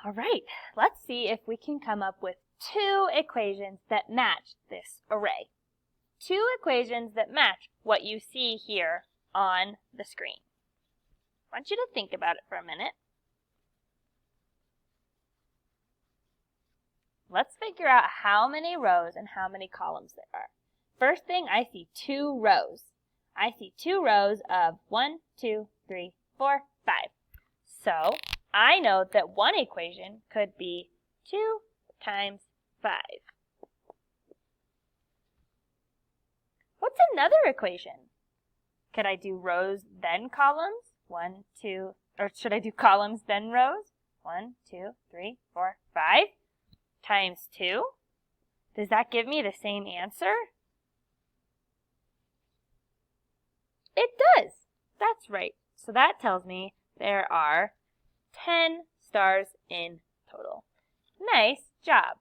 All right, let's see if we can come up with two equations that match this array. Two equations that match what you see here on the screen. I want you to think about it for a minute. Let's figure out how many rows and how many columns there are. First thing, I see two rows. I see two rows of 1, 2, 3, 4, 5. So I know that one equation could be 2 times 5. What's another equation? Could I do rows then columns? 1, 2, or should I do columns then rows? 1, 2, 3, 4, 5 times 2. Does that give me the same answer? It does. That's right. So that tells me there are 10 stars in total. Nice job.